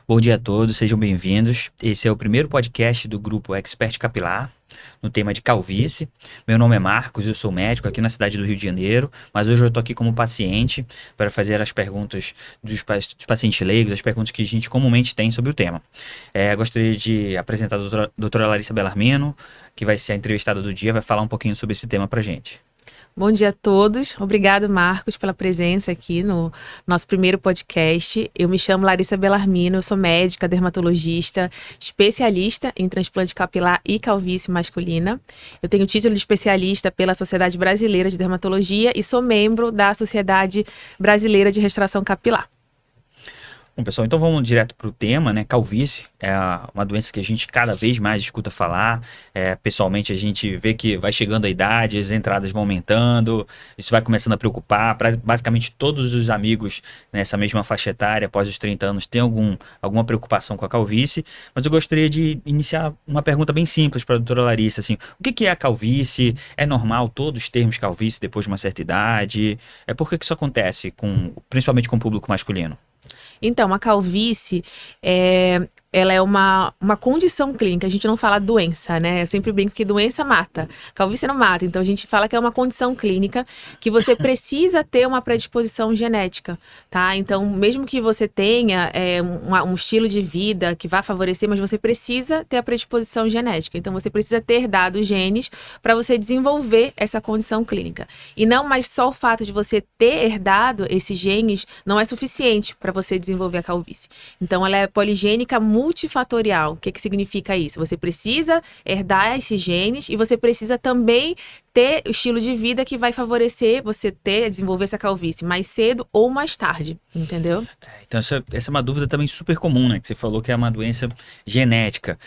Bom dia a todos, sejam bem-vindos. Esse é o primeiro podcast do grupo Expert Capilar, no tema de calvície. Meu nome é Marcos, eu sou médico aqui na cidade do Rio de Janeiro, mas hoje eu estou aqui como paciente para fazer as perguntas dos pacientes leigos, as perguntas que a gente comumente tem sobre o tema. Gostaria de apresentar a doutora Larissa Bellarmino, que vai ser a entrevistada do dia, vai falar um pouquinho sobre esse tema para a gente. Bom dia a todos. Obrigado, Marcos, pela presença aqui no nosso primeiro podcast. Eu me chamo Larissa Bellarmino, eu sou médica, dermatologista, especialista em transplante capilar e calvície masculina. Eu tenho título de especialista pela Sociedade Brasileira de Dermatologia e sou membro da Sociedade Brasileira de Restauração Capilar. Bom, pessoal, então vamos direto para o tema, né? Calvície é uma doença que a gente cada vez mais escuta falar. Pessoalmente, a gente vê que vai chegando a idade, as entradas vão aumentando, isso vai começando a preocupar. Basicamente, todos os amigos nessa mesma faixa etária, após os 30 anos, têm alguma preocupação com a calvície. Mas eu gostaria de iniciar uma pergunta bem simples para a doutora Larissa. Assim, o que é a calvície? É normal todos termos calvície depois de uma certa idade? Por que isso acontece, principalmente com o público masculino? Então, a calvície ela é uma condição clínica, a gente não fala doença, né? Eu sempre brinco que doença mata, calvície não mata, então a gente fala que é uma condição clínica que você precisa ter uma predisposição genética, tá? Então, mesmo que você tenha um estilo de vida que vá favorecer, mas você precisa ter a predisposição genética, então você precisa ter herdado genes para você desenvolver essa condição clínica. E não mais só o fato de você ter herdado esses genes não é suficiente para você desenvolver a calvície. Então, ela é poligênica multifatorial. O que significa isso? Você precisa herdar esses genes e você precisa também ter o estilo de vida que vai favorecer você desenvolver essa calvície mais cedo ou mais tarde, entendeu? Então essa é uma dúvida também super comum, né? Que você falou que é uma doença genética.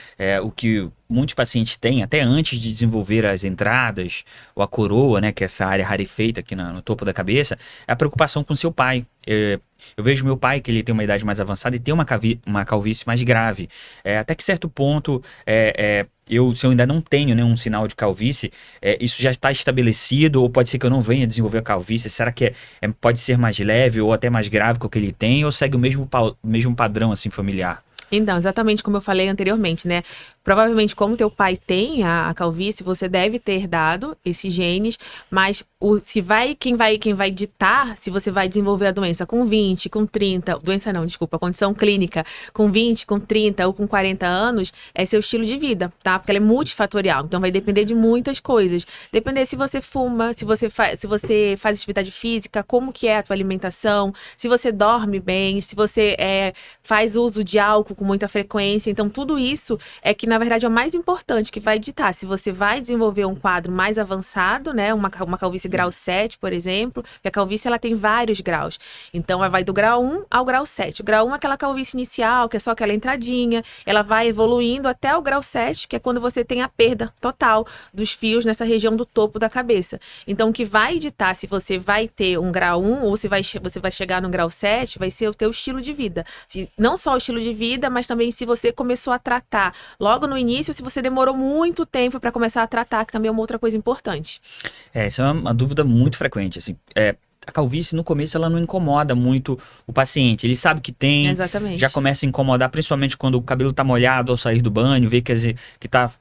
O que muitos pacientes têm, até antes de desenvolver as entradas ou a coroa, né? Que é essa área rarefeita aqui no topo da cabeça, é a preocupação com seu pai. Eu vejo meu pai, que ele tem uma idade mais avançada e tem uma calvície mais grave. Até que certo ponto, se eu ainda não tenho nenhum sinal de calvície, isso já está estabelecido, ou pode ser que eu não venha desenvolver a calvície? Será que pode ser mais leve ou até mais grave que o que ele tem, ou segue o mesmo padrão assim, familiar? Então, exatamente como eu falei anteriormente, né? Provavelmente, como teu pai tem a calvície, você deve ter herdado esses genes, mas quem vai ditar se você vai desenvolver a doença com 20, com 30, doença não, desculpa, a condição clínica, com 20, com 30 ou com 40 anos, é seu estilo de vida, tá? Porque ela é multifatorial, então vai depender de muitas coisas. Depender se você fuma, se você faz atividade física, como que é a tua alimentação, se você dorme bem, se você faz uso de álcool com muita frequência. Então, tudo isso é que, na verdade, é o mais importante, que vai ditar se você vai desenvolver um quadro mais avançado, né? Uma calvície grau 7, por exemplo, porque a calvície ela tem vários graus. Então, ela vai do grau 1 ao grau 7. O grau 1 é aquela calvície inicial, que é só aquela entradinha, ela vai evoluindo até o grau 7, que é quando você tem a perda total dos fios nessa região do topo da cabeça. Então, o que vai ditar se você vai ter um grau 1 ou se você vai chegar no grau 7, vai ser o teu estilo de vida. Não só o estilo de vida, mas também se você começou a tratar logo no início, se você demorou muito tempo para começar a tratar, que também é uma outra coisa importante. Essa é uma dúvida muito frequente, assim. A calvície, no começo, ela não incomoda muito o paciente. Ele sabe que tem, Exatamente. já começa a incomodar, principalmente quando o cabelo tá molhado ao sair do banho, vê que tá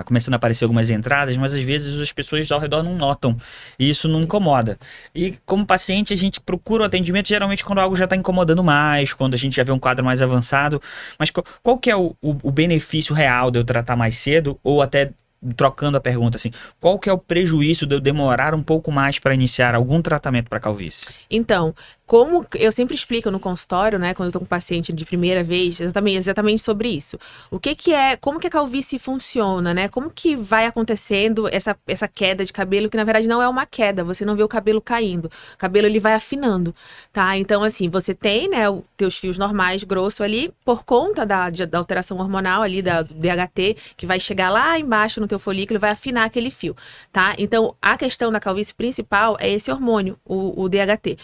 começando a aparecer algumas entradas, mas às vezes as pessoas ao redor não notam. E isso não incomoda. E como paciente, a gente procura o atendimento geralmente quando algo já está incomodando mais, quando a gente já vê um quadro mais avançado. Mas qual que é o benefício real de eu tratar mais cedo, ou até trocando a pergunta assim, qual que é o prejuízo de eu demorar um pouco mais para iniciar algum tratamento para calvície? Então, como eu sempre explico no consultório, né, quando eu tô com um paciente de primeira vez, exatamente sobre isso. Como que a calvície funciona, né? Como que vai acontecendo essa queda de cabelo, que na verdade não é uma queda, você não vê o cabelo caindo. O cabelo, ele vai afinando, tá? Então, assim, você tem, né, os teus fios normais, grosso ali, por conta da alteração hormonal ali, do DHT, que vai chegar lá embaixo no teu folículo e vai afinar aquele fio, tá? Então, a questão da calvície principal é esse hormônio, o DHT.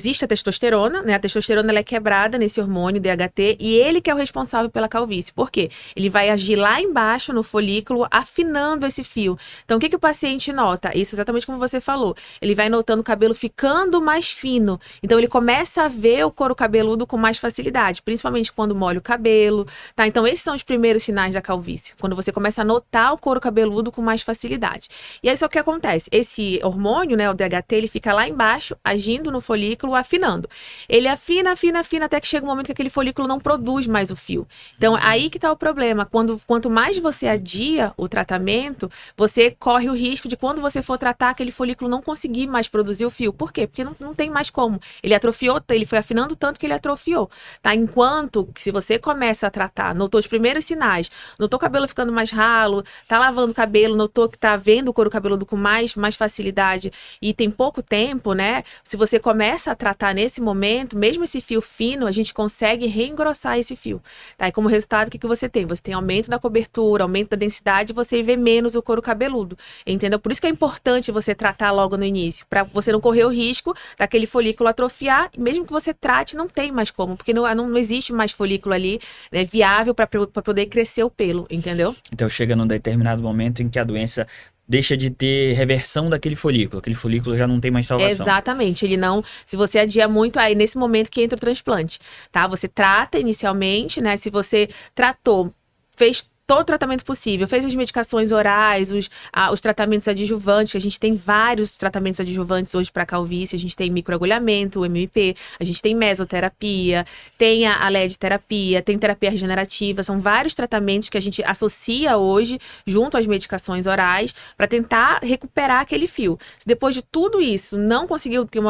existe a testosterona, né? A testosterona ela é quebrada nesse hormônio DHT e ele que é o responsável pela calvície. Por quê? Ele vai agir lá embaixo no folículo, afinando esse fio. Então, o que o paciente nota? Isso exatamente como você falou. Ele vai notando o cabelo ficando mais fino. Então, ele começa a ver o couro cabeludo com mais facilidade, principalmente quando molha o cabelo, tá? Então, esses são os primeiros sinais da calvície, quando você começa a notar o couro cabeludo com mais facilidade. E aí, só que acontece? Esse hormônio, né, o DHT, ele fica lá embaixo, agindo no folículo, afinando. Ele afina, afina, afina, até que chega um momento que aquele folículo não produz mais o fio. Então, aí que tá o problema. Quanto mais você adia o tratamento, você corre o risco de, quando você for tratar, aquele folículo não conseguir mais produzir o fio. Por quê? Porque não tem mais como. Ele atrofiou, ele foi afinando tanto que ele atrofiou, tá? Enquanto que, se você começa a tratar, notou os primeiros sinais, notou o cabelo ficando mais ralo, tá lavando o cabelo, notou que tá vendo o couro cabeludo com mais facilidade e tem pouco tempo, né? Se você começa a tratar nesse momento, mesmo esse fio fino, a gente consegue reengrossar esse fio, tá? E como resultado, o que você tem? Você tem aumento da cobertura, aumento da densidade, você vê menos o couro cabeludo, entendeu? Por isso que é importante você tratar logo no início, para você não correr o risco daquele folículo atrofiar, e mesmo que você trate, não tem mais como, porque não existe mais folículo ali, né, viável para poder crescer o pelo, entendeu? Então chega num determinado momento em que a doença deixa de ter reversão daquele folículo. Aquele folículo já não tem mais salvação. Exatamente. Ele não... Se você adia muito, aí nesse momento que entra o transplante, tá? Você trata inicialmente, né? Se você tratou, fez todo o tratamento possível, fez as medicações orais, os tratamentos adjuvantes, que a gente tem vários tratamentos adjuvantes hoje para calvície, a gente tem microagulhamento, o MMP, a gente tem mesoterapia, tem a LED terapia, tem terapia regenerativa, são vários tratamentos que a gente associa hoje junto às medicações orais para tentar recuperar aquele fio. Se depois de tudo isso não conseguiu ter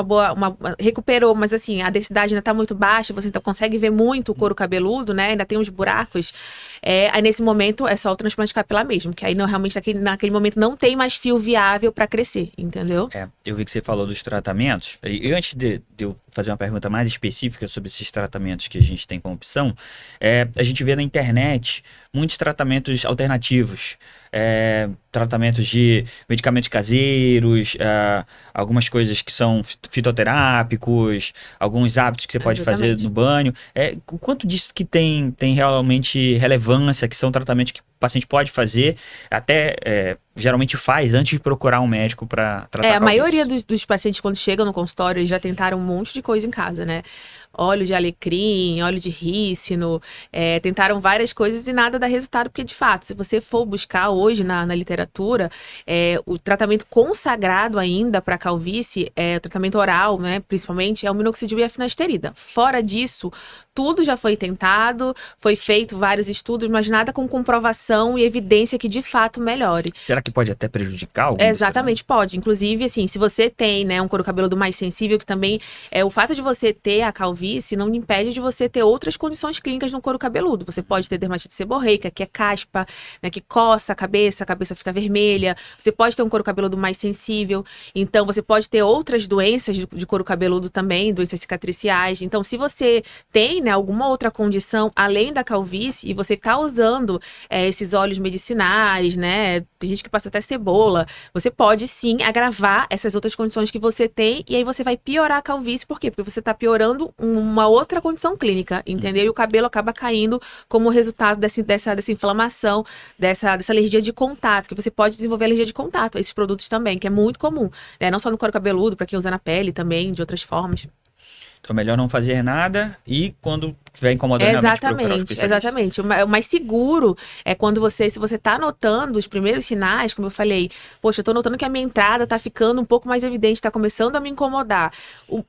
recuperou, mas assim, a densidade ainda está muito baixa, você então consegue ver muito o couro cabeludo, né? Ainda tem uns buracos, aí nesse momento é só o transplante capilar mesmo, que aí não, realmente naquele momento não tem mais fio viável para crescer, entendeu? Eu vi que você falou dos tratamentos, e antes de eu fazer uma pergunta mais específica sobre esses tratamentos que a gente tem como opção, a gente vê na internet muitos tratamentos alternativos, tratamentos de medicamentos caseiros, algumas coisas que são fitoterápicos, alguns hábitos que você pode fazer no banho. O quanto disso que tem realmente relevância, que são tratamentos que o paciente pode fazer, até geralmente faz antes de procurar um médico para tratar a maioria dos pacientes, quando chegam no consultório, eles já tentaram um monte de coisa em casa, né? Óleo de alecrim, óleo de rícino, tentaram várias coisas e nada dá resultado, porque de fato, se você for buscar hoje na literatura, o tratamento consagrado ainda para calvície, o tratamento oral, né, principalmente, é o minoxidil e a finasterida. Fora disso, tudo já foi tentado, foi feito vários estudos, mas nada com comprovação e evidência que de fato melhore. Será que pode até prejudicar algum? Exatamente, pode. Inclusive, assim, se você tem, né, um couro cabeludo mais sensível, que também o fato de você ter a calvície não impede de você ter outras condições clínicas no couro cabeludo. Você pode ter dermatite seborreica, que é caspa, né, que coça a cabeça fica vermelha. Você pode ter um couro cabeludo mais sensível. Então, você pode ter outras doenças de couro cabeludo também, doenças cicatriciais. Então, se você tem, né, alguma outra condição além da calvície e você está usando esses óleos medicinais, né, tem gente que passa até cebola, você pode sim agravar essas outras condições que você tem e aí você vai piorar a calvície. Por quê? Porque você está piorando uma outra condição clínica, entendeu? E o cabelo acaba caindo como resultado dessa inflamação, dessa alergia de contato, que você pode desenvolver alergia de contato a esses produtos também, que é muito comum, né? Não só no couro cabeludo, para quem usa na pele também, de outras formas. Então, melhor não fazer nada e quando estiver incomodando, realmente procurar um especialista. Exatamente. O mais seguro é quando se você tá notando os primeiros sinais, como eu falei, poxa, eu tô notando que a minha entrada tá ficando um pouco mais evidente, tá começando a me incomodar. O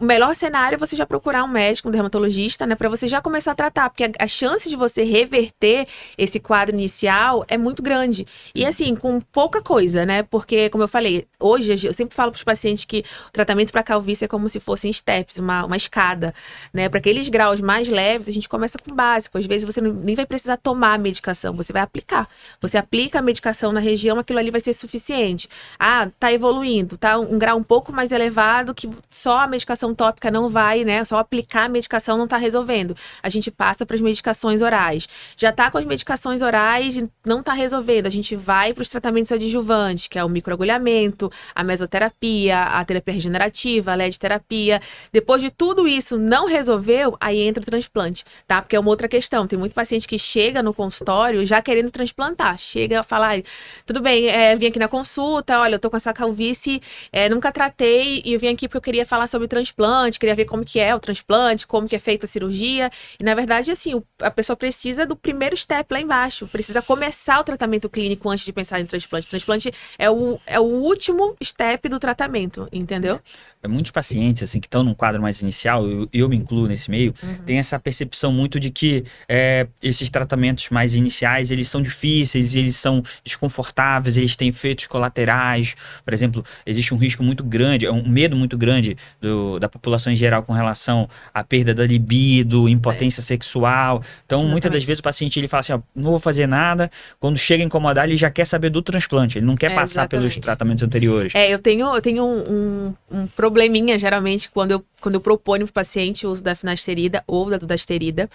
melhor cenário é você já procurar um médico, um dermatologista, né, para você já começar a tratar, porque a chance de você reverter esse quadro inicial é muito grande. E assim, com pouca coisa, né, porque, como eu falei, hoje eu sempre falo para os pacientes que o tratamento para calvície é como se fossem estéticos. steps, uma escada, né? Para aqueles graus mais leves, a gente começa com o básico. Às vezes você nem vai precisar tomar a medicação, você vai aplicar. Você aplica a medicação na região, aquilo ali vai ser suficiente. Ah, tá evoluindo, tá um grau um pouco mais elevado que só a medicação tópica não vai, né? Só aplicar a medicação não tá resolvendo. A gente passa para as medicações orais. Já tá com as medicações orais e não tá resolvendo. A gente vai para os tratamentos adjuvantes, que é o microagulhamento, a mesoterapia, a terapia regenerativa, a LED-terapia. Depois de tudo isso não resolveu, aí entra o transplante, tá? Porque é uma outra questão. Tem muito paciente que chega no consultório já querendo transplantar. Chega a falar, tudo bem, vim aqui na consulta, olha, eu tô com essa calvície, nunca tratei e eu vim aqui porque eu queria falar sobre transplante, queria ver como que é o transplante, como que é feita a cirurgia. E na verdade, assim, a pessoa precisa do primeiro step lá embaixo, precisa começar o tratamento clínico antes de pensar em transplante. Transplante é o último step do tratamento, entendeu? Muitos pacientes, assim, que estão num quadro mais inicial, eu me incluo nesse meio, tem essa percepção muito de que esses tratamentos mais iniciais, eles são difíceis, eles são desconfortáveis, eles têm efeitos colaterais. Por exemplo, existe um risco muito grande, um medo muito grande da população em geral com relação à perda da libido, impotência sexual. Então, muitas das vezes o paciente ele fala assim, ó, não vou fazer nada, quando chega a incomodar, ele já quer saber do transplante, ele não quer passar pelos tratamentos anteriores. Eu tenho um probleminha, geralmente, quando eu proponho para o paciente o uso da finasterida ou da dudasterida.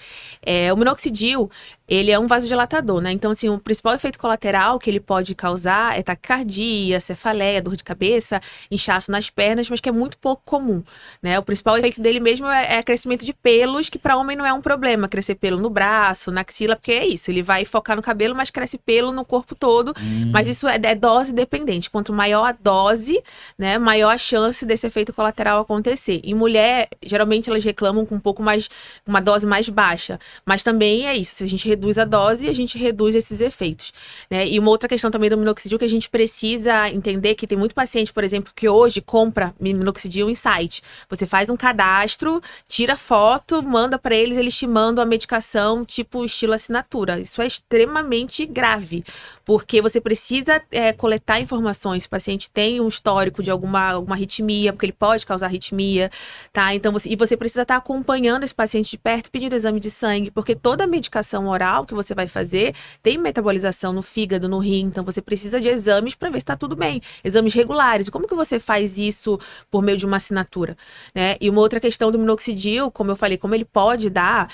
O minoxidil, ele é um vasodilatador, né? Então, assim, o principal efeito colateral que ele pode causar é taquicardia, cefaleia, dor de cabeça, inchaço nas pernas, mas que é muito pouco comum, né? O principal efeito dele mesmo é crescimento de pelos, que para homem não é um problema, crescer pelo no braço, na axila, porque é isso, ele vai focar no cabelo, mas cresce pelo no corpo todo, mas isso é dose dependente. Quanto maior a dose, né, maior a chance desse efeito colateral acontecer. Em mulher, geralmente elas reclamam com um pouco mais, uma dose mais baixa, mas também é isso, se a gente reduz a dose, a gente reduz esses efeitos, né? E uma outra questão também do minoxidil que a gente precisa entender que tem muito paciente, por exemplo, que hoje compra minoxidil em site. Você faz um cadastro, tira foto, manda para eles te mandam a medicação tipo estilo assinatura. Isso é extremamente grave, porque você precisa coletar informações. Se o paciente tem um histórico de alguma arritmia, porque ele pode causar arritmia, tá? Então, você precisa estar acompanhando esse paciente de perto, pedindo exame de sangue, porque toda medicação oral que você vai fazer tem metabolização no fígado, no rim, então você precisa de exames para ver se está tudo bem, exames regulares. E como que você faz isso por meio de uma assinatura, né? E uma outra questão do minoxidil, como eu falei, como ele pode dar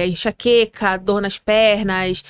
enxaqueca, dor nas pernas,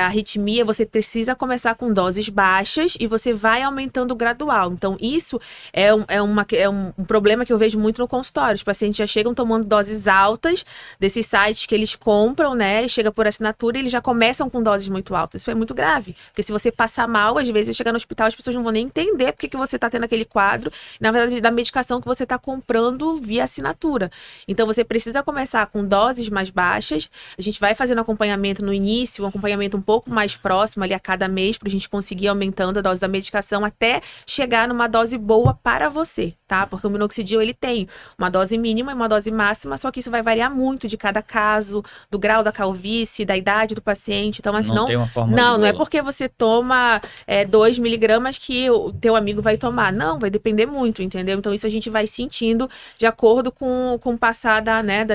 arritmia, você precisa começar com doses baixas e você vai aumentando gradual. Então, isso é um problema que eu vejo muito no consultório. Os pacientes já chegam tomando doses altas desses sites que eles compram, né? Chega por assinatura e eles já começam com doses muito altas. Isso é muito grave. Porque se você passar mal, às vezes, chegar no hospital, as pessoas não vão nem entender porque que você está tendo aquele quadro. Na verdade, da medicação que você está comprando via assinatura. Então, você precisa começar com doses mais baixas. A gente vai fazendo acompanhamento no início, um acompanhamento um pouco mais próximo ali a cada mês, para a gente conseguir aumentando a dose da medicação até chegar numa dose boa para você, tá? Porque o minoxidil, ele tem uma dose mínima e uma dose máxima, só que isso vai variar muito de cada caso, do grau da calvície, da idade do paciente. Então, assim, não tem uma fórmula não é porque você toma 2 miligramas que o teu amigo vai tomar. Não, vai depender muito, entendeu? Então, isso a gente vai sentindo de acordo com o passar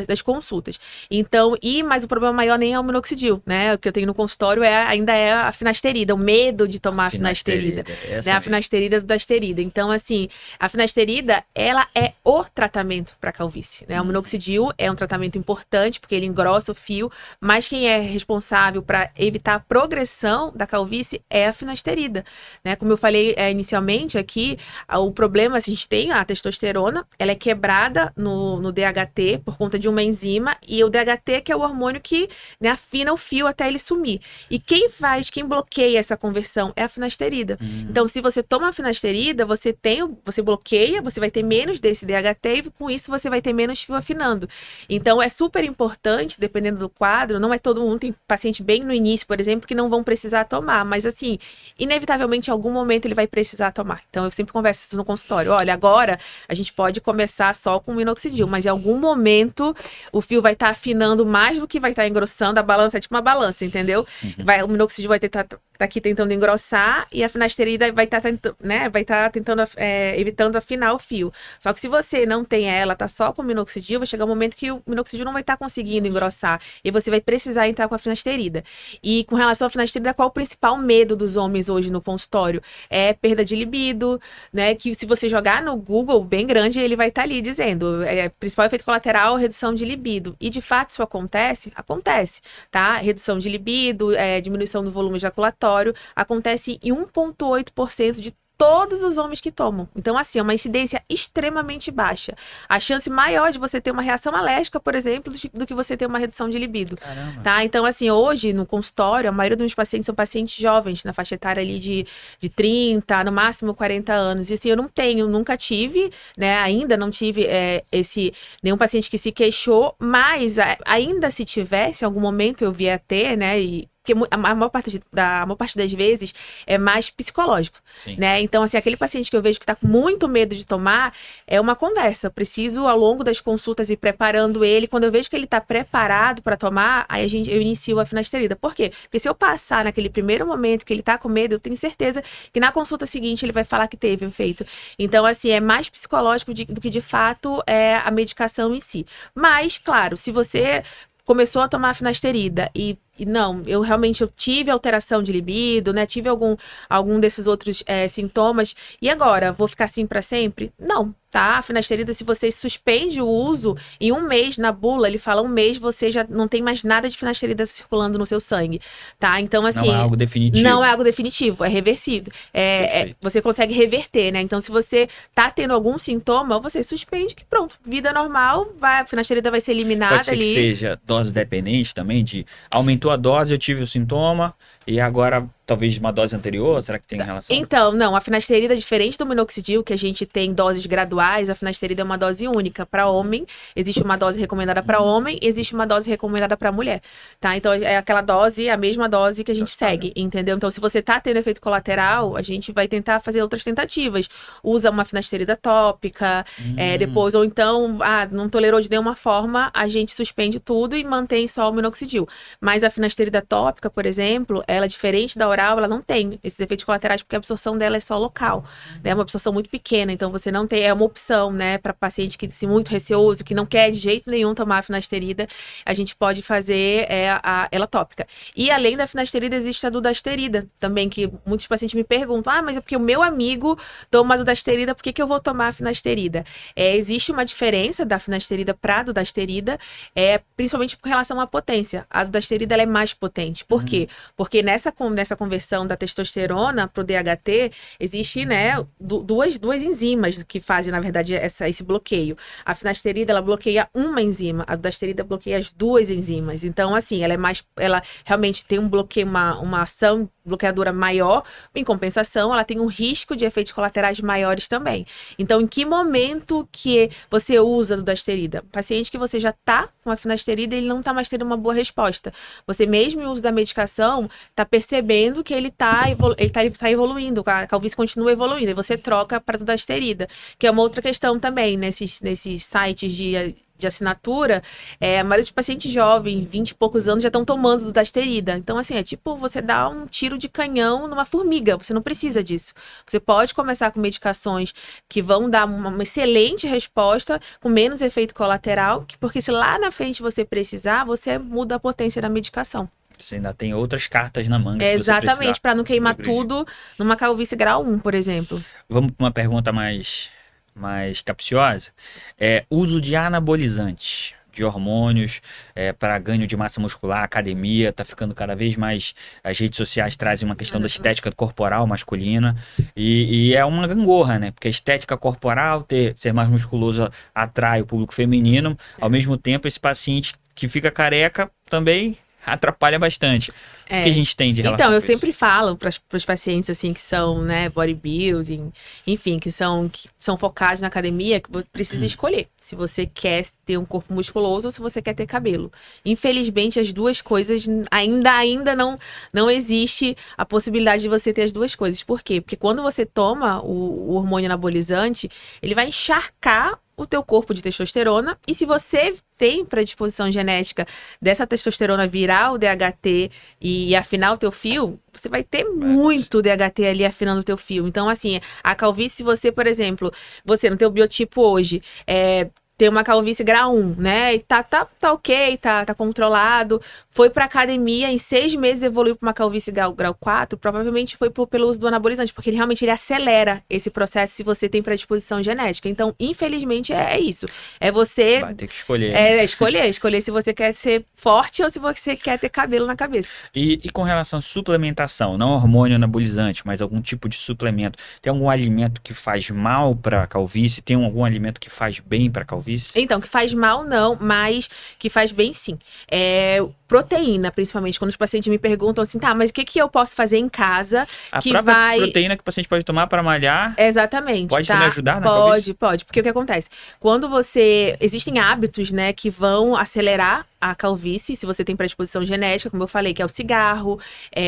das consultas. Então, mas o problema maior nem é o minoxidil, né? O que eu tenho no consultório ainda é a finasterida, o medo de tomar a finasterida. Né? A finasterida do dasterida. Então, assim, a finasterida, ela é o tratamento para calvície, né? O minoxidil é um tratamento importante porque ele engrossa o fio, mas quem é responsável para evitar a progressão da calvície é a finasterida, né? Como eu falei inicialmente aqui, o problema, se a gente tem a testosterona, ela é quebrada no DHT por conta de uma enzima, e o DHT que é o hormônio que, né, afina o fio até ele sumir. E quem bloqueia essa conversão é a finasterida. Então, se você toma a finasterida, você bloqueia, você vai ter menos desse DHT e com isso você vai ter menos fio afinando. Então, é super importante, dependendo do quadro, não é todo mundo, tem paciente bem no início, por exemplo, que não vão precisar tomar, mas assim, inevitavelmente, em algum momento ele vai precisar tomar. Então, eu sempre converso isso no consultório. Olha, agora a gente pode começar só com minoxidil, mas em algum momento o fio vai estar afinando mais do que vai estar engrossando. A balança é tipo uma balança, entendeu? O minoxidil vai tá aqui tentando engrossar e a finasterida vai estar tentando, né, evitando afinar o fio. Só que se você não tem ela tá só com minoxidil, vai chegar um momento que o minoxidil não vai estar conseguindo engrossar. E você vai precisar entrar com a finasterida. E com relação à finasterida, qual o principal medo dos homens hoje no consultório? É perda de libido, né? Que se você jogar no Google bem grande, ele vai estar ali dizendo, principal efeito colateral, redução de libido. E de fato isso acontece? Acontece, tá? Redução de libido, diminuição do volume ejaculatório, acontece em 1,8% de todos os homens que tomam. Então, assim, é uma incidência extremamente baixa. A chance maior de você ter uma reação alérgica, por exemplo, do que você ter uma redução de libido. Caramba. Tá? Então, assim, hoje, no consultório, a maioria dos pacientes são pacientes jovens, na faixa etária ali de 30, no máximo 40 anos. E assim, eu nunca tive, né? Ainda não tive nenhum paciente que se queixou, mas ainda se tivesse, em algum momento eu vier a ter, né? Porque a maior parte das vezes é mais psicológico, Sim. né? Então, assim, aquele paciente que eu vejo que tá com muito medo de tomar, é uma conversa. Eu preciso, ao longo das consultas, ir preparando ele. Quando eu vejo que ele tá preparado para tomar, aí eu inicio a finasterida. Por quê? Porque se eu passar naquele primeiro momento que ele tá com medo, eu tenho certeza que na consulta seguinte ele vai falar que teve efeito. Então, assim, é mais psicológico do que, de fato, é a medicação em si. Mas, claro, se você começou a tomar a finasterida e não, eu tive alteração de libido, né? Tive algum desses outros sintomas. E agora, vou ficar assim para sempre? Não, tá? A finasterida, se você suspende o uso, em um mês, na bula, ele fala um mês, você já não tem mais nada de finasterida circulando no seu sangue, tá? Então, assim... Não é algo definitivo. Não é algo definitivo, é reversível. Você consegue reverter, né? Então, se você tá tendo algum sintoma, você suspende, que pronto, vida normal, a finasterida vai ser eliminada Pode ser ali. que seja dose dependente também, de aumentou a dose, eu tive o sintoma, e agora talvez uma dose anterior, será que tem relação? Então, não, a finasterida é diferente do minoxidil, que a gente tem doses graduais, a finasterida é uma dose única para homem, existe uma dose recomendada para homem, existe uma dose recomendada para mulher, tá? Então, é aquela dose, a mesma dose que a gente segue, entendeu? Então, se você tá tendo efeito colateral, a gente vai tentar fazer outras tentativas. Usa uma finasterida tópica, depois, ou então, não tolerou de nenhuma forma, a gente suspende tudo e mantém só o minoxidil. Mas a finasterida tópica, por exemplo, ela é diferente da oral, ela não tem esses efeitos colaterais, porque a absorção dela é só local, né? É uma absorção muito pequena, então você não tem, é uma opção, né, para paciente que se muito receoso, que não quer de jeito nenhum tomar a finasterida, a gente pode fazer ela tópica. E além da finasterida, existe a dudasterida também, que muitos pacientes me perguntam, mas é porque o meu amigo toma a dudasterida, por que eu vou tomar a finasterida? Existe uma diferença da finasterida para a dudasterida, principalmente com relação à potência. A dudasterida, ela é mais potente. Por quê? Porque nessa conversão da testosterona para o DHT, existe, né, duas enzimas que fazem, na verdade, esse bloqueio. A finasterida, ela bloqueia uma enzima, a dudasterida bloqueia as duas enzimas. Então, assim, ela realmente tem um bloqueio, uma ação bloqueadora maior, em compensação, ela tem um risco de efeitos colaterais maiores também. Então, em que momento que você usa a dudasterida? Paciente que você já está com a finasterida, ele não está mais tendo uma boa resposta. Você mesmo em uso da medicação, está percebendo que ele tá evoluindo, a calvície continua evoluindo, e você troca para dudasterida, que é uma outra questão também, nesses sites de assinatura, a maioria dos pacientes jovens, 20 e poucos anos, já estão tomando dudasterida. Então, assim, é tipo você dá um tiro de canhão numa formiga, você não precisa disso. Você pode começar com medicações que vão dar uma excelente resposta, com menos efeito colateral, porque se lá na frente você precisar, você muda a potência da medicação. Você ainda tem outras cartas na manga. Exatamente, para não queimar tudo numa calvície grau 1, por exemplo. Vamos para uma pergunta mais capciosa. Uso de anabolizantes, de hormônios, para ganho de massa muscular, academia, tá ficando cada vez mais, as redes sociais trazem uma questão da estética corporal masculina, e é uma gangorra, né? Porque a estética corporal, ser mais musculoso atrai o público feminino, ao mesmo tempo esse paciente que fica careca também atrapalha bastante. O que a gente tem de relação Então, eu com sempre isso? falo para os pacientes assim que são, né, bodybuilding, enfim, que são focados na academia, que você precisa escolher se você quer ter um corpo musculoso ou se você quer ter cabelo. Infelizmente, as duas coisas ainda não existe a possibilidade de você ter as duas coisas. Por quê? Porque quando você toma o hormônio anabolizante, ele vai encharcar o teu corpo de testosterona, e se você tem predisposição genética dessa testosterona virar o DHT e afinar o teu fio, você vai ter muito DHT ali afinando o teu fio. Então, assim, a calvície, se você, por exemplo, você no teu biotipo hoje tem uma calvície grau 1, né? E tá ok, tá controlado. Foi pra academia, em 6 meses evoluiu pra uma calvície grau 4, provavelmente foi pelo uso do anabolizante, porque ele realmente acelera esse processo se você tem predisposição genética. Então, infelizmente, é isso. É você... Vai ter que escolher. Né? Escolher se você quer ser forte ou se você quer ter cabelo na cabeça. E com relação à suplementação, não hormônio anabolizante, mas algum tipo de suplemento, tem algum alimento que faz mal pra calvície? Tem algum alimento que faz bem pra calvície? Então, que faz mal não, mas que faz bem sim. Proteína, principalmente, quando os pacientes me perguntam assim, tá, mas o que eu posso fazer em casa a que própria vai... proteína que o paciente pode tomar para malhar? Exatamente. Pode tá? também ajudar na calvície? Pode. Porque o que acontece? Quando existem hábitos, né, que vão acelerar a calvície, se você tem predisposição genética, como eu falei, que é o cigarro,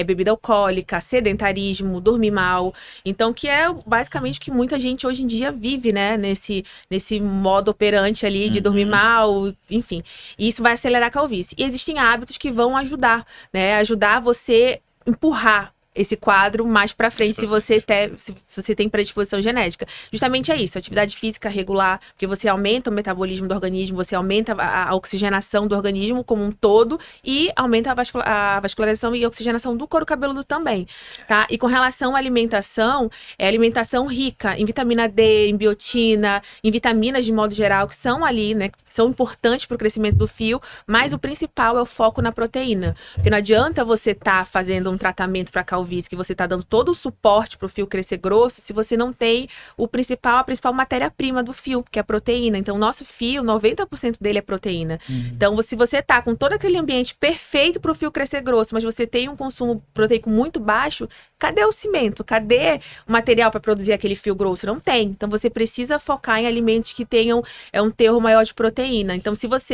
bebida alcoólica, sedentarismo, dormir mal. Então, que é basicamente o que muita gente hoje em dia vive, né? Nesse modo operante ali de dormir mal, enfim. E isso vai acelerar a calvície. E existem hábitos que vão ajudar, né? Ajudar você empurrar esse quadro mais pra frente se você tem predisposição genética. Justamente é isso, atividade física regular, porque você aumenta o metabolismo do organismo, você aumenta a oxigenação do organismo como um todo e aumenta a vascularização e a oxigenação do couro cabeludo também, tá? E com relação à alimentação, é alimentação rica em vitamina D, em biotina, em vitaminas de modo geral, que são ali, né, que são importantes para o crescimento do fio, mas o principal é o foco na proteína. Porque não adianta você estar fazendo um tratamento para calvície, que você está dando todo o suporte para o fio crescer grosso, se você não tem a principal matéria-prima do fio, que é a proteína. Então, o nosso fio, 90% dele é proteína. Então, se você tá com todo aquele ambiente perfeito para o fio crescer grosso, mas você tem um consumo proteico muito baixo, cadê o cimento? Cadê o material para produzir aquele fio grosso? Não tem. Então, você precisa focar em alimentos que tenham um teor maior de proteína. Então,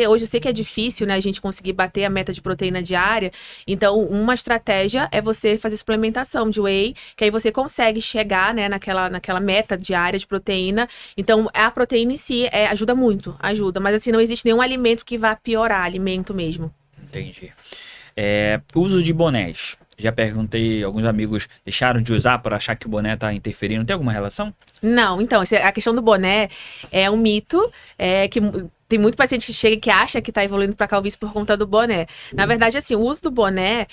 hoje eu sei que é difícil, né, a gente conseguir bater a meta de proteína diária. Então, uma estratégia é você fazer suplementação de whey, que aí você consegue chegar, né, naquela meta diária de proteína. Então, a proteína em si ajuda muito, mas assim, não existe nenhum alimento que vá piorar, alimento mesmo. Entendi. Uso de bonés. Já perguntei, alguns amigos deixaram de usar por achar que o boné tá interferindo. Tem alguma relação? Não, então, a questão do boné é um mito, que tem muito paciente que chega e que acha que tá evoluindo pra calvície por conta do boné. Na verdade, assim, o uso do boné,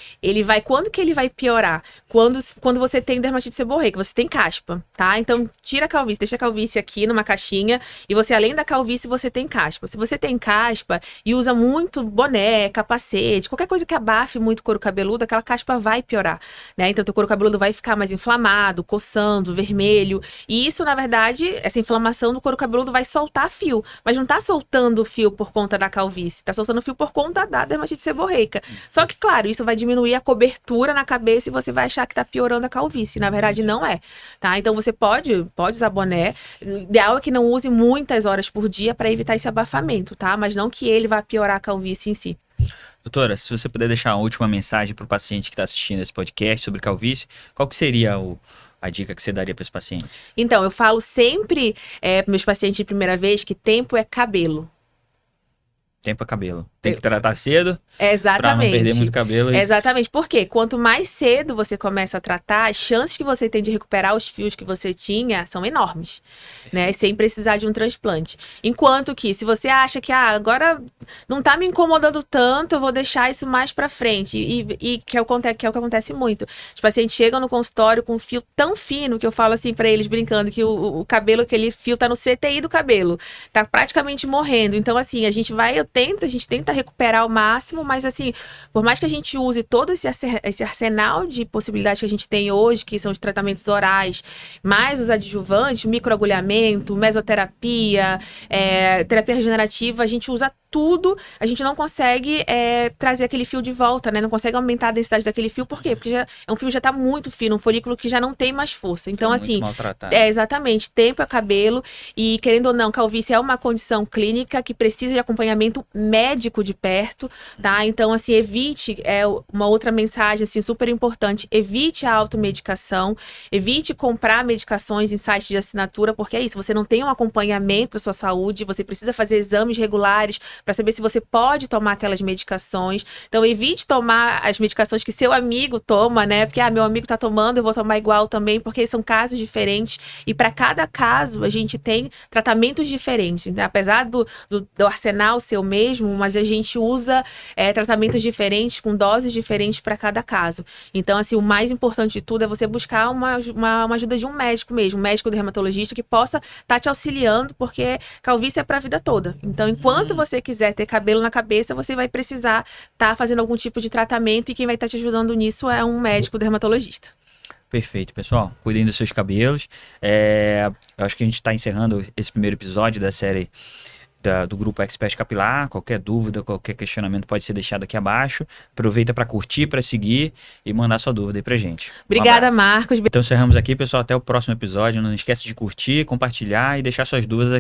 quando que ele vai piorar? Quando você tem dermatite seborreica, você tem caspa, tá? Então, tira a calvície, deixa a calvície aqui numa caixinha e você, além da calvície, você tem caspa. Se você tem caspa e usa muito boné, capacete, qualquer coisa que abafe muito o couro cabeludo, aquela caspa vai piorar, né? Então, teu couro cabeludo vai ficar mais inflamado, coçando, vermelho. E isso, na verdade, essa inflamação do couro cabeludo vai soltar fio, mas não tá soltando o fio por conta da calvície, tá soltando fio por conta da dermatite seborreica. Só que, claro, isso vai diminuir a cobertura na cabeça e você vai achar que tá piorando a calvície. Na verdade, não é, tá? Então, você pode usar boné. O ideal é que não use muitas horas por dia para evitar esse abafamento, tá? Mas não que ele vá piorar a calvície em si. Doutora, se você puder deixar uma última mensagem para o paciente que está assistindo esse podcast sobre calvície, qual que seria a dica que você daria para esse paciente? Então, eu falo sempre para meus pacientes de primeira vez que tempo é cabelo. Tempo é cabelo. Tem que tratar cedo. Exatamente. Pra não perder muito cabelo. Exatamente. Por quê? Quanto mais cedo você começa a tratar, as chances que você tem de recuperar os fios que você tinha são enormes, né? Sem precisar de um transplante. Enquanto que, se você acha que agora não tá me incomodando tanto, eu vou deixar isso mais pra frente. E que é o que acontece muito. Os pacientes chegam no consultório com um fio tão fino que eu falo assim pra eles, brincando, que o cabelo, aquele fio tá no CTI do cabelo. Tá praticamente morrendo. Então, assim, a gente tenta recuperar ao máximo, mas assim, por mais que a gente use todo esse arsenal de possibilidades que a gente tem hoje, que são os tratamentos orais, mais os adjuvantes, microagulhamento, mesoterapia, terapia regenerativa, a gente usa tudo, a gente não consegue trazer aquele fio de volta, né? Não consegue aumentar a densidade daquele fio, por quê? Porque um fio já tá muito fino, um folículo que já não tem mais força. Então, assim, exatamente, tempo é cabelo e, querendo ou não, calvície é uma condição clínica que precisa de acompanhamento médico de perto, tá? Então, assim, evite, uma outra mensagem, assim, super importante, evite a automedicação, evite comprar medicações em sites de assinatura, porque é isso, você não tem um acompanhamento da sua saúde, você precisa fazer exames regulares para saber se você pode tomar aquelas medicações. Então, evite tomar as medicações que seu amigo toma, né? Porque, meu amigo tá tomando, eu vou tomar igual também, porque são casos diferentes. E para cada caso, a gente tem tratamentos diferentes, né? Apesar do arsenal ser o mesmo, mas a gente usa tratamentos diferentes, com doses diferentes para cada caso. Então, assim, o mais importante de tudo é você buscar uma ajuda de um médico mesmo, um médico dermatologista que possa estar te auxiliando, porque calvície é para a vida toda. Então, enquanto você quiser ter cabelo na cabeça, você vai precisar estar fazendo algum tipo de tratamento, e quem vai estar te ajudando nisso é um médico dermatologista. Perfeito, pessoal. Cuidem dos seus cabelos. Eu acho que a gente está encerrando esse primeiro episódio da série do grupo Expert Capilar. Qualquer dúvida, qualquer questionamento pode ser deixado aqui abaixo. Aproveita para curtir, para seguir e mandar sua dúvida aí pra gente. Obrigada, Marcos. Então encerramos aqui, pessoal. Até o próximo episódio. Não esquece de curtir, compartilhar e deixar suas dúvidas aqui.